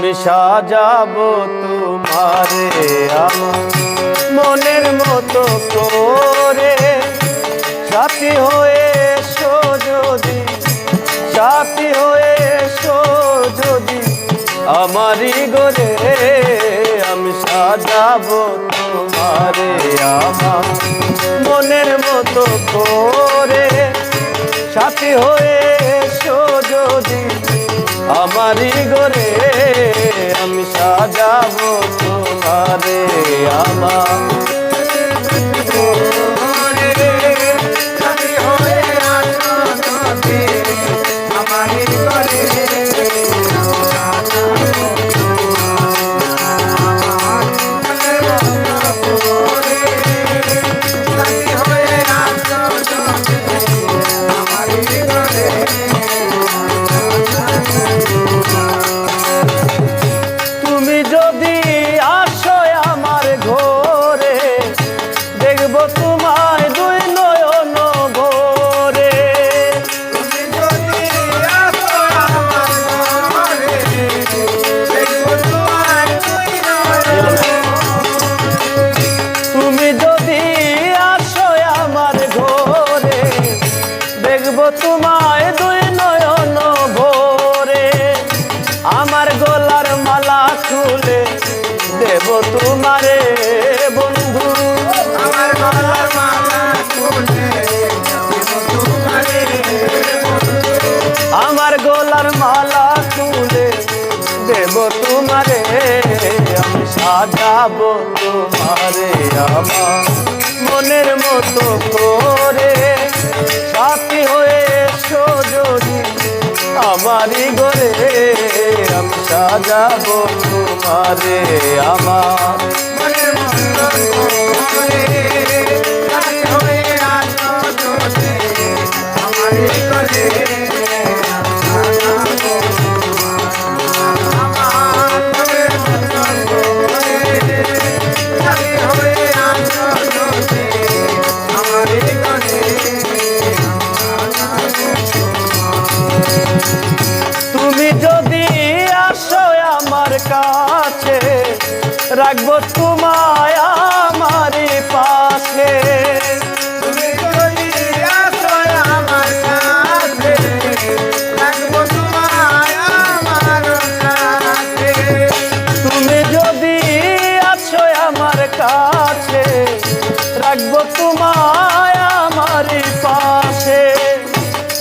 আমি সাজাবো তোমারে আমার মনের মতো করে। সাথী হয়ে এসো যদি, সাথী হয়ে এসো যদি আমারই গরে। আমি সাজাবো তোমারে আমার মনের মতো করে। সাথী হয়ে এসো যদি আমারই গরে। আমি সাজাবো তোমারে আমার তোমায় দুই নয়ন ভরে। আমার গলার মালা খুলে দেব তোমারে বন্ধু। আমার গলার মালা খুলে আমার গলার মালা খুলে দেব তোমারে। আমি সাজাবো তোমারে আমার মনের মতো করে। সাথী হয়ে এসো যদি আমারই গরে। আমি সাজাবো তোমারে আমার মনের মতো করে। সাথী হয়ে এসো যদি আমারই গরে। তুমি যদি আসো আমার কাছে রাখবো তোমায় আমারই পাশে। তুমি যদি আসো আমার কাছে রাখবো তোমায় আমার কাছে। তুমি যদি আসো আমার কাছে রাখবো তোমায় আমারই পাশে।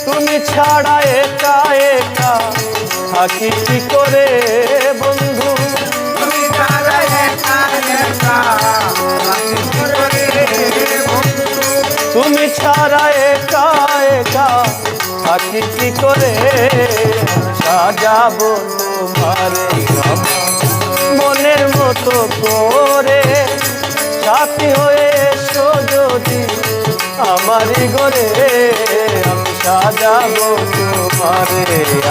তুমি ছাড়া একা একা থাকি কি করে বন্ধু। তুমি ছাড়া একা একা থাকি কি করে বন্ধু। তুমি ছাড়া একা একা থাকি কি করে। সাজাবো তোমারে মনের মতো করে। সাথী হয়ে এসো যদি আমারই গরে। আমি সাজাবো তোমারে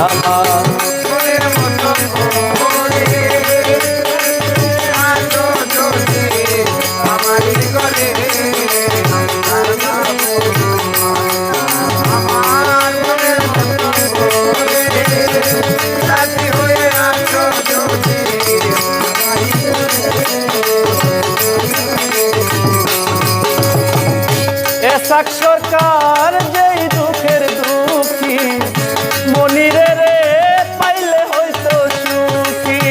আমার মনের মতো করে। আসো যদি আমারই গরে। আমার মনের মতো করে। সাথী হয়ে আসো যদি এসাক সরকার যেই দুঃখের দুঃখী মনিরে রে পাইলে হয়তো সুখী।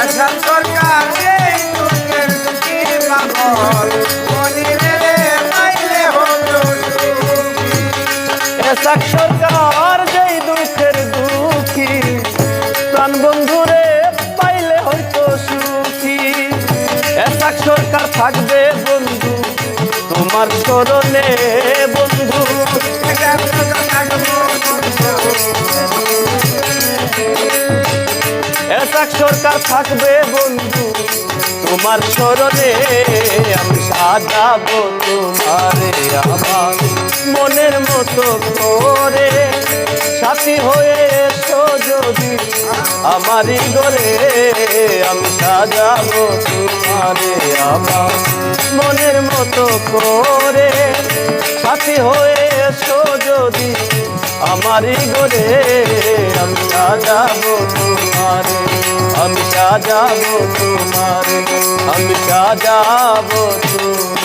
এসাক সরকার যেই দুঃখের দুঃখী পাগল মনিরে রে পাইলে হয়তো সুখী। এসাক সরকার যেই দুঃখের দুঃখী প্রাণ বন্ধুরে পাইলে হয়তো সুখী। এসাক সরকার থাকবে বন্ধু তোমার স্মরণে বন্ধু। এসাক সরকার থাকবে বন্ধু তোমার স্মরণে। আমি সাজাবো তোমারে আমার মনের মতো করে। সাথী হয়ে এসো যদি আমারই গরে। আমি সাজাবো তোমারে আমার মনের মতো করে। সাথী হয়ে এসো যদি আমারই ঘরে আমি সাজাবো তোমারে, আমি সাজাবো তোমারে, আমি সাজাবো তোমারে।